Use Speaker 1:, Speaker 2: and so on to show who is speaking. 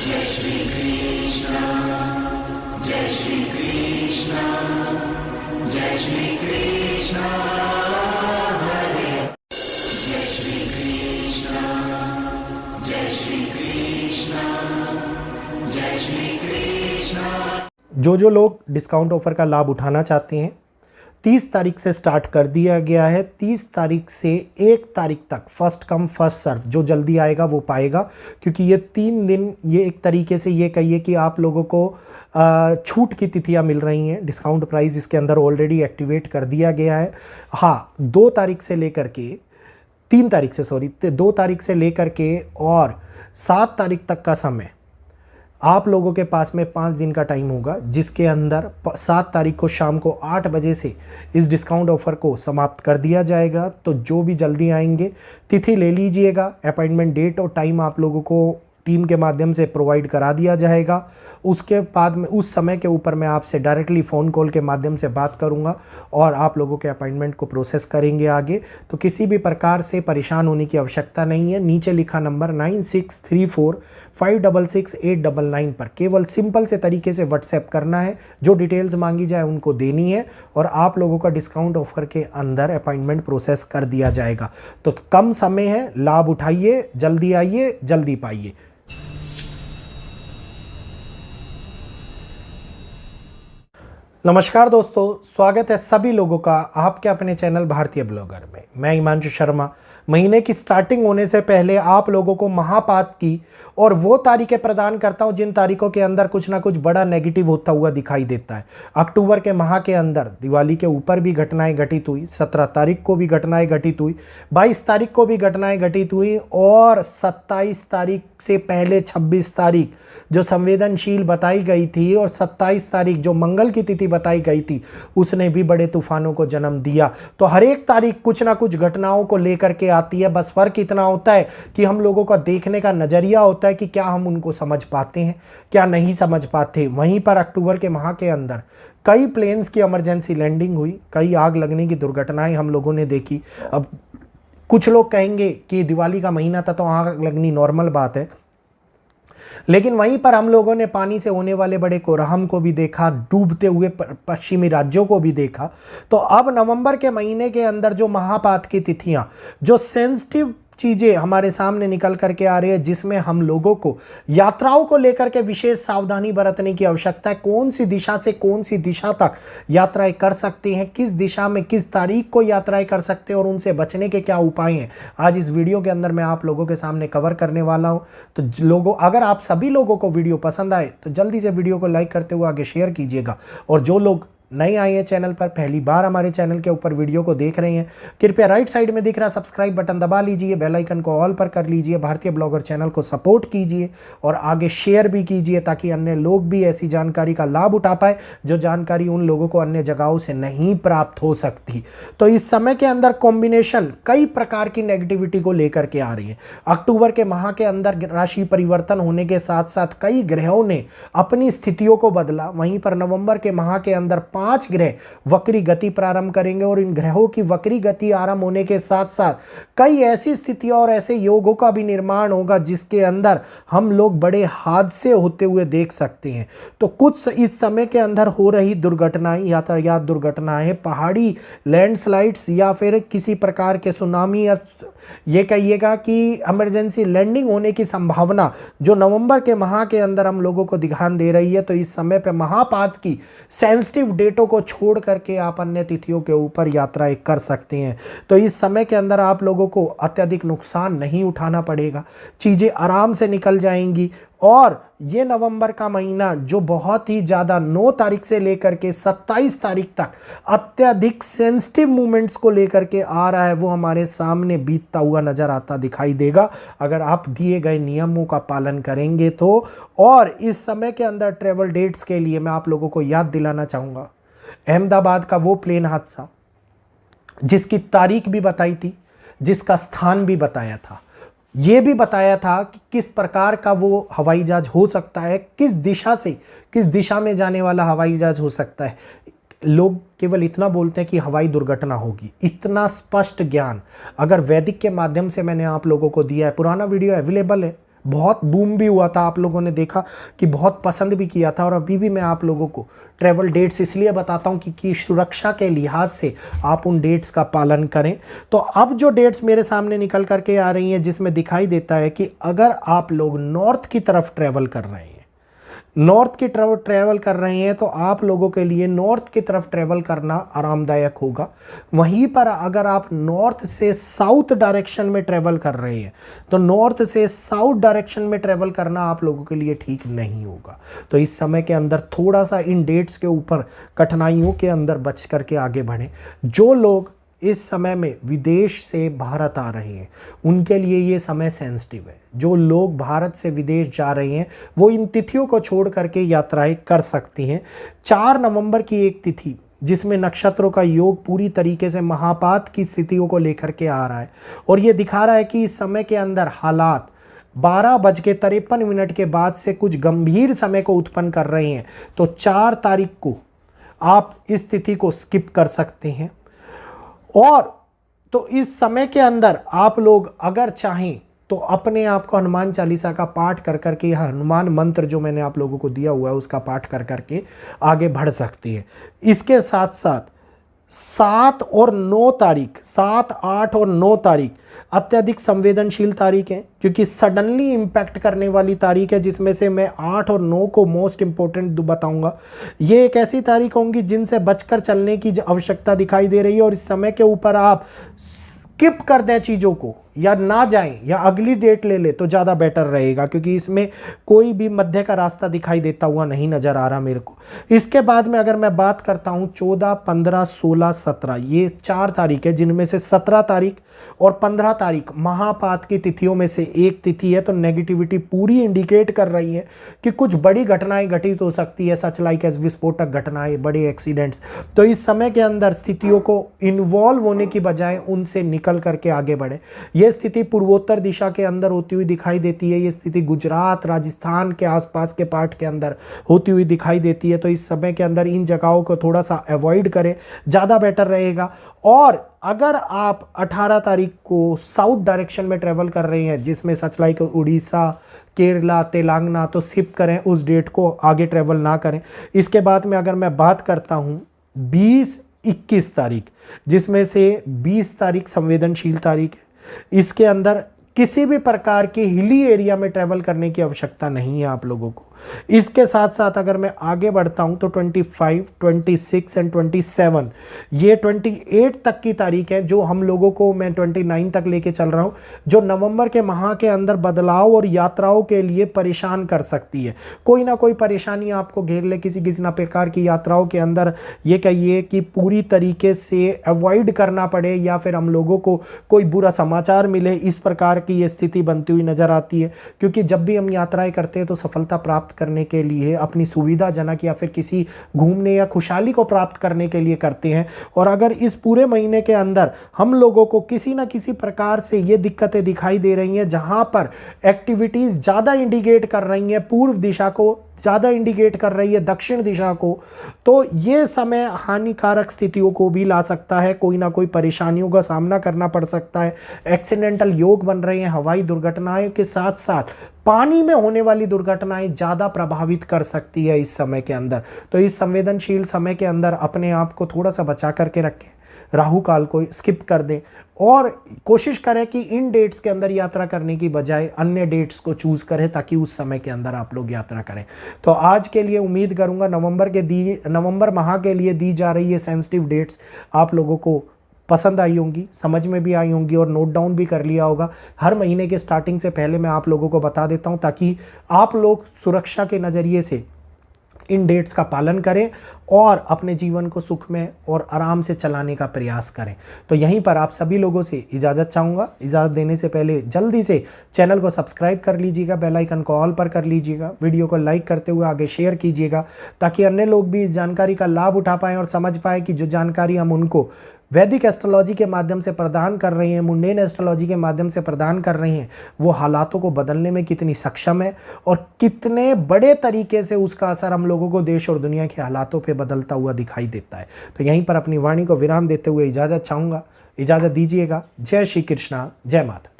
Speaker 1: जय श्री कृष्ण, जय श्री कृष्ण, जय श्री कृष्ण हरे, जय श्री कृष्ण, जय श्री कृष्ण, जय श्री कृष्ण।
Speaker 2: जो लोग डिस्काउंट ऑफर का लाभ उठाना चाहते हैं, 30 तारीख से स्टार्ट कर दिया गया है। 30 तारीख से 1 तारीख तक फर्स्ट कम फर्स्ट सर्व, जो जल्दी आएगा वो पाएगा, क्योंकि ये 3 दिन ये एक तरीके से ये कहिए कि आप लोगों को छूट की तिथियां मिल रही हैं। डिस्काउंट प्राइस इसके अंदर ऑलरेडी एक्टिवेट कर दिया गया है। हाँ, 2 तारीख से लेकर के 3 तारीख से 2 तारीख से लेकर के और 7 तारीख तक का समय आप लोगों के पास में 5 दिन का टाइम होगा, जिसके अंदर 7 तारीख को शाम को 8 बजे से इस डिस्काउंट ऑफर को समाप्त कर दिया जाएगा। तो जो भी जल्दी आएंगे तिथि ले लीजिएगा। अपॉइंटमेंट डेट और टाइम आप लोगों को टीम के माध्यम से प्रोवाइड करा दिया जाएगा। उसके बाद में उस समय के ऊपर मैं आपसे डायरेक्टली फ़ोन कॉल के माध्यम से बात करूंगा और आप लोगों के अपॉइंटमेंट को प्रोसेस करेंगे आगे। तो किसी भी प्रकार से परेशान होने की आवश्यकता नहीं है। नीचे लिखा नंबर 9634566899 पर केवल सिंपल से तरीके से व्हाट्सएप करना है। जो डिटेल्स मांगी जाए उनको देनी है और आप लोगों का डिस्काउंट ऑफर के अंदर अपॉइंटमेंट प्रोसेस कर दिया जाएगा। तो कम समय है, लाभ उठाइए, जल्दी आइए, जल्दी पाइए। नमस्कार दोस्तों, स्वागत है सभी लोगों का आपके अपने चैनल भारतीय ब्लॉगर में। मैं हिमांशु शर्मा। महीने की स्टार्टिंग होने से पहले आप लोगों को महापात की और वो तारीखें प्रदान करता हूं जिन तारीखों के अंदर कुछ ना कुछ बड़ा नेगेटिव होता हुआ दिखाई देता है। अक्टूबर के माह के अंदर दिवाली के ऊपर भी घटनाएं घटित हुई, 17 तारीख को भी घटनाएं घटित हुई, 22 तारीख को भी घटनाएं घटित हुई और 27 तारीख से पहले 26 तारीख जो संवेदनशील बताई गई थी और 27 तारीख जो मंगल की तिथि बताई गई थी, उसने भी बड़े तूफानों को जन्म दिया। तो हर एक तारीख कुछ ना कुछ घटनाओं को लेकर के आती है। बस फर्क इतना होता है कि हम लोगों का देखने का नजरिया होता है कि क्या हम उनको समझ पाते हैं, क्या नहीं समझ पाते। वहीं पर अक्टूबर के माह के अंदर कई प्लेन्स की इमरजेंसी लैंडिंग हुई, कई आग लगने की दुर्घटनाएं हम लोगों ने देखी। अब कुछ लोग कहेंगे कि दिवाली का महीना था तो आग लगनी नॉर्मल बात है, लेकिन वहीं पर हम लोगों ने पानी से होने वाले बड़े कोहराम को भी देखा, डूबते हुए पश्चिमी राज्यों को भी देखा। तो अब नवंबर के महीने के अंदर जो महापात की तिथियां, जो सेंसिटिव चीज़ें हमारे सामने निकल करके आ रही है, जिसमें हम लोगों को यात्राओं को लेकर के विशेष सावधानी बरतने की आवश्यकता है। कौन सी दिशा से कौन सी दिशा तक यात्राएं कर सकते हैं, किस दिशा में किस तारीख को यात्राएं कर सकते हैं और उनसे बचने के क्या उपाय हैं, आज इस वीडियो के अंदर मैं आप लोगों के सामने कवर करने वाला हूं। तो लोगों, अगर आप सभी लोगों को वीडियो पसंद आए तो जल्दी से वीडियो को लाइक करते हुए आगे शेयर कीजिएगा। और जो लोग नए आए हैं चैनल पर, पहली बार हमारे चैनल के ऊपर वीडियो को देख रहे हैं, कृपया राइट साइड में दिख रहा सब्सक्राइब बटन दबा लीजिए, बेल आइकन को ऑल पर कर लीजिए, भारतीय ब्लॉगर चैनल को सपोर्ट कीजिए और आगे शेयर भी कीजिए ताकि अन्य लोग भी ऐसी जानकारी का लाभ उठा पाए जो जानकारी उन लोगों को अन्य जगहों से नहीं प्राप्त हो सकती। तो इस समय के अंदर कॉम्बिनेशन कई प्रकार की नेगेटिविटी को लेकर के आ रही है। अक्टूबर के माह के अंदर राशि परिवर्तन होने के साथ साथ कई ग्रहों ने अपनी स्थितियों को बदला। वहीं पर नवंबर के माह के अंदर 5 ग्रह वक्री गति प्रारंभ करेंगे और इन ग्रहों की वक्री गति आरंभ होने के साथ साथ कई ऐसी स्थितियां और ऐसे योगों का भी निर्माण होगा जिसके अंदर हम लोग बड़े हादसे होते हुए देख सकते हैं। तो कुछ इस समय के अंदर हो रही दुर्घटनाएं, यातायात दुर्घटनाएं, पहाड़ी लैंडस्लाइड्स या फिर किसी प्रकार के सुनामी या ये कहिएगा कि इमरजेंसी लैंडिंग होने की संभावना जो नवंबर के माह के अंदर हम लोगों को दिखाई दे रही है। तो इस समय पे महापात की सेंसिटिव डेटों को छोड़ करके आप अन्य तिथियों के ऊपर यात्राएं कर सकते हैं। तो इस समय के अंदर आप लोगों को अत्यधिक नुकसान नहीं उठाना पड़ेगा, चीज़ें आराम से निकल जाएंगी। और ये नवंबर का महीना जो बहुत ही ज़्यादा 9 तारीख से लेकर के 27 तारीख तक अत्यधिक सेंसिटिव मूवमेंट्स को लेकर के आ रहा है, वो हमारे सामने बीतता हुआ नजर आता दिखाई देगा अगर आप दिए गए नियमों का पालन करेंगे तो। और इस समय के अंदर ट्रेवल डेट्स के लिए मैं आप लोगों को याद दिलाना चाहूँगा, अहमदाबाद का वो प्लेन हादसा जिसकी तारीख भी बताई थी, जिसका स्थान भी बताया था, ये भी बताया था कि किस प्रकार का वो हवाई जहाज हो सकता है, किस दिशा से किस दिशा में जाने वाला हवाई जहाज हो सकता है। लोग केवल इतना बोलते हैं कि हवाई दुर्घटना होगी। इतना स्पष्ट ज्ञान अगर वैदिक के माध्यम से मैंने आप लोगों को दिया है, पुराना वीडियो अवेलेबल है, बहुत बूम भी हुआ था, आप लोगों ने देखा कि बहुत पसंद भी किया था। और अभी भी मैं आप लोगों को ट्रैवल डेट्स इसलिए बताता हूं कि सुरक्षा के लिहाज से आप उन डेट्स का पालन करें। तो अब जो डेट्स मेरे सामने निकल करके आ रही हैं, जिसमें दिखाई देता है कि अगर आप लोग नॉर्थ की तरफ ट्रैवल कर रहे हैं, नॉर्थ की तरफ ट्रैवल कर रहे हैं, तो आप लोगों के लिए नॉर्थ की तरफ ट्रैवल करना आरामदायक होगा। वहीं पर अगर आप नॉर्थ से साउथ डायरेक्शन में ट्रैवल कर रहे हैं, तो नॉर्थ से साउथ डायरेक्शन में ट्रैवल करना आप लोगों के लिए ठीक नहीं होगा। तो इस समय के अंदर थोड़ा सा इन डेट्स के ऊपर कठिनाइयों के अंदर बच करके आगे बढ़ें। जो लोग इस समय में विदेश से भारत आ रहे हैं, उनके लिए ये समय सेंसिटिव है। जो लोग भारत से विदेश जा रहे हैं वो इन तिथियों को छोड़ करके यात्राएं कर सकती हैं। 4 नवंबर की एक तिथि जिसमें नक्षत्रों का योग पूरी तरीके से महापात की स्थितियों को लेकर के आ रहा है, और ये दिखा रहा है कि इस समय के अंदर हालात 12:53 के बाद से कुछ गंभीर समय को उत्पन्न कर रहे हैं। तो 4 तारीख को आप इस तिथि को स्किप कर सकते हैं। और तो इस समय के अंदर आप लोग अगर चाहें तो अपने आप को हनुमान चालीसा का पाठ कर करके, यह हनुमान मंत्र जो मैंने आप लोगों को दिया हुआ है उसका पाठ कर करके आगे बढ़ सकती है। इसके साथ साथ 7 और 9 तारीख, 7, 8 और 9 तारीख अत्यधिक संवेदनशील तारीख है, क्योंकि सडनली इम्पैक्ट करने वाली तारीख है, जिसमें से मैं 8 और 9 को मोस्ट इंपॉर्टेंट बताऊंगा। ये एक ऐसी तारीख होंगी जिनसे बचकर चलने की आवश्यकता दिखाई दे रही है, और इस समय के ऊपर आप स्किप कर दें चीज़ों को, या ना जाएं, या अगली डेट ले ले तो ज़्यादा बेटर रहेगा, क्योंकि इसमें कोई भी मध्य का रास्ता दिखाई देता हुआ नहीं नज़र आ रहा मेरे को। इसके बाद में अगर मैं बात करता हूँ 14, 15, 16, 17, ये 4 तारीख है, जिनमें से 17 तारीख और 15 तारीख महापात की तिथियों में से एक तिथि है। तो नेगेटिविटी पूरी इंडिकेट कर रही है कि कुछ बड़ी घटनाएं घटित हो सकती है, सच लाइक एज विस्फोटक घटनाएं, बड़े एक्सीडेंट्स। तो इस समय के अंदर स्थितियों को इन्वॉल्व होने की बजाय उनसे निकल करके आगे बढ़े। यह स्थिति पूर्वोत्तर दिशा के अंदर होती हुई दिखाई देती है। ये स्थिति गुजरात, राजस्थान के आसपास के पार्ट के अंदर होती हुई दिखाई देती है। तो इस समय के अंदर इन जगहों को थोड़ा सा अवॉइड करें, ज़्यादा बेटर रहेगा। और अगर आप 18 तारीख को साउथ डायरेक्शन में ट्रेवल कर रहे हैं, जिसमें सच लाइक उड़ीसा, केरला, तेलंगाना, तो स्किप करें, उस डेट को आगे ट्रेवल ना करें। इसके बाद में अगर मैं बात करता हूँ 20-21 तारीख, जिसमें से 20 तारीख संवेदनशील तारीख है। इसके अंदर किसी भी प्रकार के हिली एरिया में ट्रैवल करने की आवश्यकता नहीं है आप लोगों को। इसके साथ साथ अगर मैं आगे बढ़ता हूं तो 25, 26 एंड 27, ये 28 तक की तारीख है, जो हम लोगों को मैं 29 तक लेके चल रहा हूं, जो नवंबर के माह के अंदर बदलाव और यात्राओं के लिए परेशान कर सकती है। कोई ना कोई परेशानी आपको घेर ले किसी ना प्रकार की यात्राओं के अंदर, ये कहिए कि पूरी तरीके से अवॉइड करना पड़े, या फिर हम लोगों को कोई बुरा समाचार मिले, इस प्रकार की ये स्थिति बनती हुई नजर आती है। क्योंकि जब भी हम यात्राएं करते हैं तो सफलता प्राप्त करने के लिए, अपनी सुविधाजनक या फिर किसी घूमने या खुशहाली को प्राप्त करने के लिए करते हैं। और अगर इस पूरे महीने के अंदर हम लोगों को किसी ना किसी प्रकार से ये दिक्कतें दिखाई दे रही हैं, जहां पर एक्टिविटीज ज़्यादा इंडिकेट कर रही हैं पूर्व दिशा को, ज़्यादा इंडिकेट कर रही है दक्षिण दिशा को, तो ये समय हानिकारक स्थितियों को भी ला सकता है। कोई ना कोई परेशानियों का सामना करना पड़ सकता है। एक्सीडेंटल योग बन रहे हैं, हवाई दुर्घटनाओं के साथ साथ पानी में होने वाली दुर्घटनाएं ज़्यादा प्रभावित कर सकती है इस समय के अंदर। तो इस संवेदनशील समय के अंदर अपने आप को थोड़ा सा बचा करके रखें, राहु काल को स्किप कर दें, और कोशिश करें कि इन डेट्स के अंदर यात्रा करने की बजाय अन्य डेट्स को चूज करें, ताकि उस समय के अंदर आप लोग यात्रा करें। तो आज के लिए उम्मीद करूंगा नवंबर माह के लिए दी जा रही है सेंसिटिव डेट्स आप लोगों को पसंद आई होंगी, समझ में भी आई होंगी, और नोट डाउन भी कर लिया होगा। हर महीने के स्टार्टिंग से पहले मैं आप लोगों को बता देता हूं, ताकि आप लोग सुरक्षा के नज़रिए से इन डेट्स का पालन करें और अपने जीवन को सुख में और आराम से चलाने का प्रयास करें। तो यहीं पर आप सभी लोगों से इजाज़त चाहूँगा। इजाज़त देने से पहले जल्दी से चैनल को सब्सक्राइब कर लीजिएगा, बेल आइकन को ऑल पर कर लीजिएगा, वीडियो को लाइक करते हुए आगे शेयर कीजिएगा, ताकि अन्य लोग भी इस जानकारी का लाभ उठा पाएँ और समझ पाएँ कि जो जानकारी हम उनको वैदिक एस्ट्रोलॉजी के माध्यम से प्रदान कर रहे हैं, मुंडेन एस्ट्रोलॉजी के माध्यम से प्रदान कर रहे हैं, वो हालातों को बदलने में कितनी सक्षम है और कितने बड़े तरीके से उसका असर हम लोगों को देश और दुनिया के हालातों पे बदलता हुआ दिखाई देता है। तो यहीं पर अपनी वाणी को विराम देते हुए इजाज़त चाहूँगा। इजाज़त दीजिएगा। जय श्री कृष्णा, जय माता।